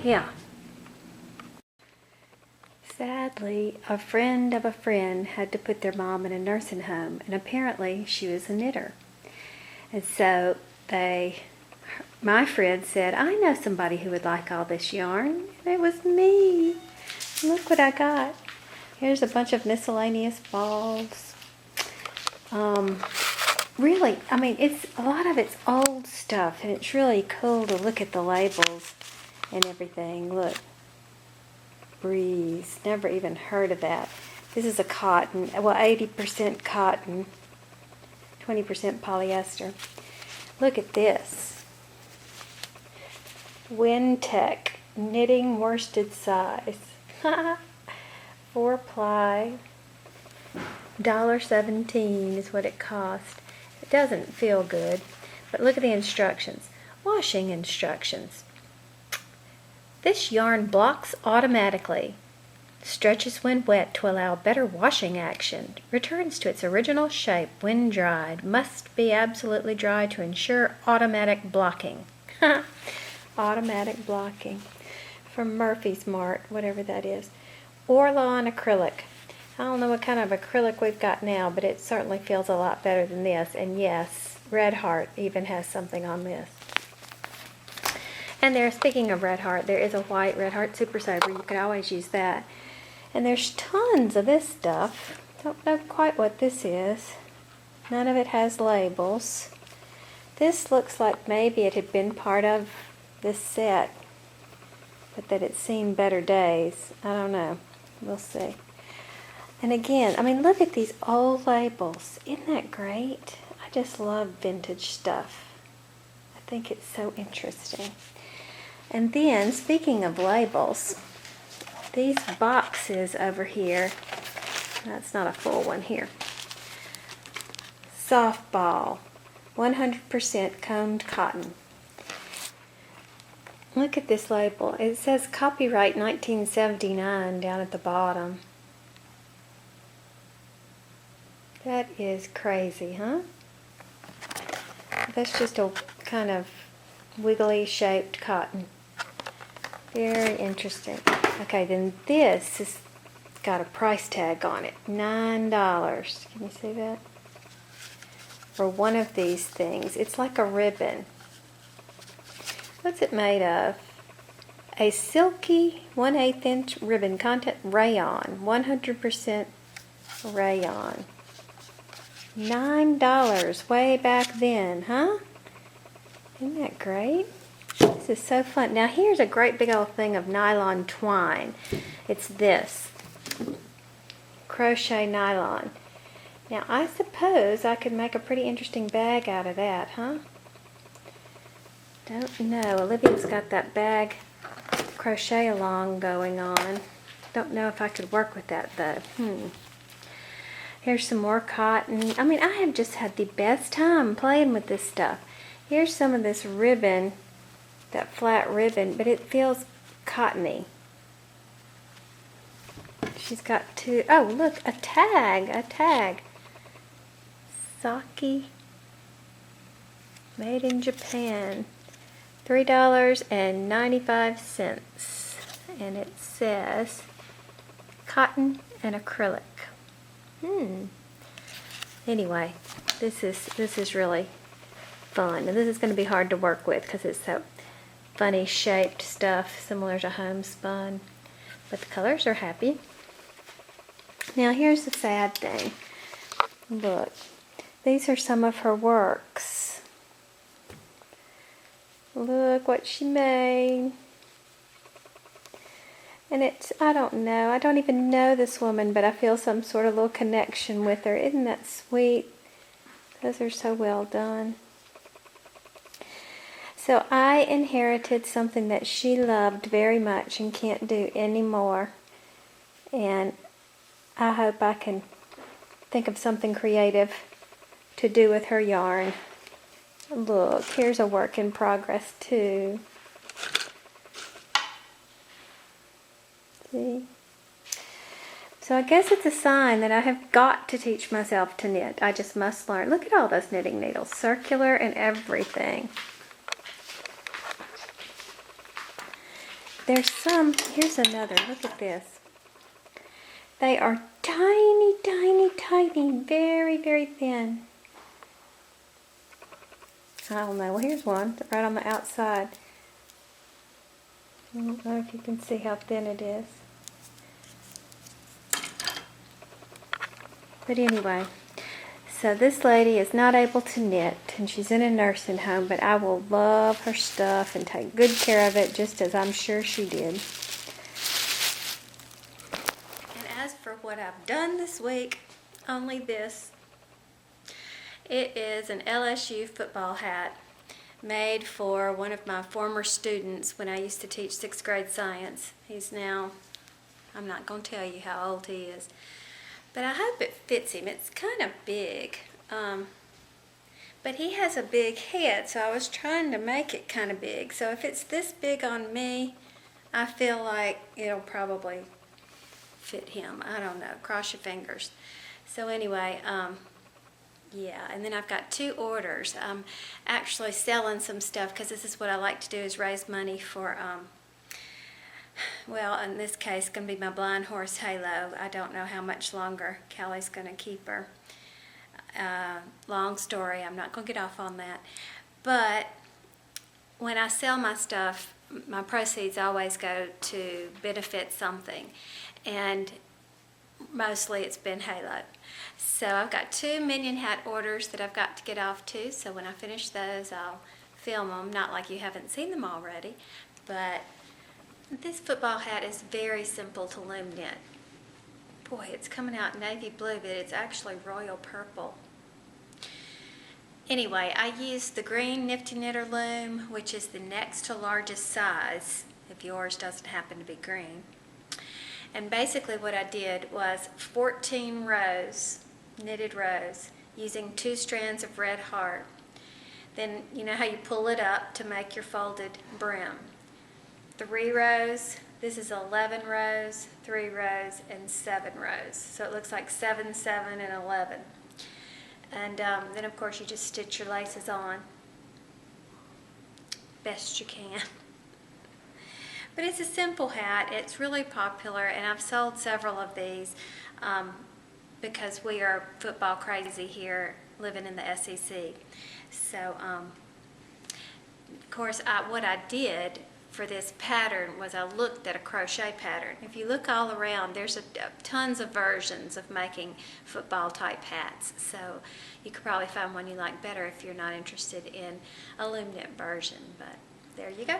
Yeah. Sadly, a friend of a friend had to put their mom in a nursing home, and apparently she was a knitter. And so my friend said, I know somebody who would like all this yarn. And it was me. Look what I got. Here's a bunch of miscellaneous balls. Really, I mean, a lot of it's old stuff, and it's really cool to look at the labels and everything. Look. Breeze. Never even heard of that. This is a cotton. Well, 80% cotton, 20% polyester. Look at this. Windtech knitting worsted size. 4-ply. $1.17 is what it cost. It doesn't feel good, but look at the instructions. Washing instructions. This yarn blocks automatically, stretches when wet to allow better washing action, returns to its original shape when dried, must be absolutely dry to ensure automatic blocking. Automatic blocking. From Murphy's Mart, whatever that is. Orlon acrylic. I don't know what kind of acrylic we've got now, but it certainly feels a lot better than this. And yes, Red Heart even has something on this. And speaking of Red Heart, there is a white Red Heart Super Sober. You could always use that. And there's tons of this stuff. Don't know quite what this is. None of it has labels. This looks like maybe it had been part of this set, but that it's seen better days. I don't know. We'll see. And again, I mean, look at these old labels. Isn't that great? I just love vintage stuff. I think it's so interesting. And then, speaking of labels, these boxes over here, that's not a full one here. Softball, 100% combed cotton. Look at this label. It says copyright 1979 down at the bottom. That is crazy, huh? That's just a kind of wiggly shaped cotton. Very interesting. Okay, then this has got a price tag on it. $9. Can you see that? For one of these things. It's like a ribbon. What's it made of? A silky 1/8 inch ribbon, content rayon. 100% rayon. $9 way back then, huh? Isn't that great? This is so fun. Now here's a great big old thing of nylon twine. It's this. Crochet nylon. Now I suppose I could make a pretty interesting bag out of that, huh? Don't know. Olivia's got that bag crochet along going on. Don't know if I could work with that though. Here's some more cotton. I mean, I have just had the best time playing with this stuff. Here's some of this ribbon, that flat ribbon, but it feels cottony. She's got two, oh look, a tag. Saki, made in Japan. $3.95. And it says cotton and acrylic. Anyway, this is really fun, and this is going to be hard to work with because it's so funny shaped stuff, similar to homespun, but the colors are happy. Now here's the sad thing. Look, these are some of her works. Look what she made. And it's, I don't know, I don't even know this woman, but I feel some sort of little connection with her. Isn't that sweet? Those are so well done. So I inherited something that she loved very much and can't do anymore. And I hope I can think of something creative to do with her yarn. Look, here's a work in progress too. See? So I guess it's a sign that I have got to teach myself to knit. I just must learn. Look at all those knitting needles, circular and everything. there's some, here's another, look at this. They are tiny, tiny, tiny, very, very thin. I don't know, well here's one right on the outside. I don't know if you can see how thin it is. But anyway, so this lady is not able to knit, and she's in a nursing home, but I will love her stuff and take good care of it, just as I'm sure she did. And as for what I've done this week, only this. It is an LSU football hat made for one of my former students when I used to teach 6th grade science. He's now, I'm not going to tell you how old he is, but I hope it fits him. It's kind of big, but he has a big head, so I was trying to make it kind of big. So if it's this big on me, I feel like it'll probably fit him. I don't know, cross your fingers. So anyway, yeah, and then I've got 2 orders. I'm actually selling some stuff because this is what I like to do, is raise money for, well, in this case, it's going to be my blind horse Halo. I don't know how much longer Callie's going to keep her. Long story, I'm not going to get off on that. But when I sell my stuff, my proceeds always go to benefit something. And mostly it's been Halo. So I've got 2 Minion hat orders that I've got to get off to, so when I finish those I'll film them, not like you haven't seen them already, but this football hat is very simple to loom knit. Boy, it's coming out navy blue, but it's actually royal purple. Anyway, I used the green Nifty Knitter loom, which is the next to largest size, if yours doesn't happen to be green. And basically what I did was 14 rows, knitted rows, using 2 strands of red heart. Then you know how you pull it up to make your folded brim. 3 rows, this is 11 rows, 3 rows, and 7 rows. So it looks like 7, 7, and 11. And then of course you just stitch your laces on best you can. But it's a simple hat. It's really popular, and I've sold several of these because we are football crazy here living in the SEC. So, of course, what I did for this pattern was I looked at a crochet pattern. If you look all around, there's tons of versions of making football type hats. So you could probably find one you like better if you're not interested in a loom knit version. But there you go.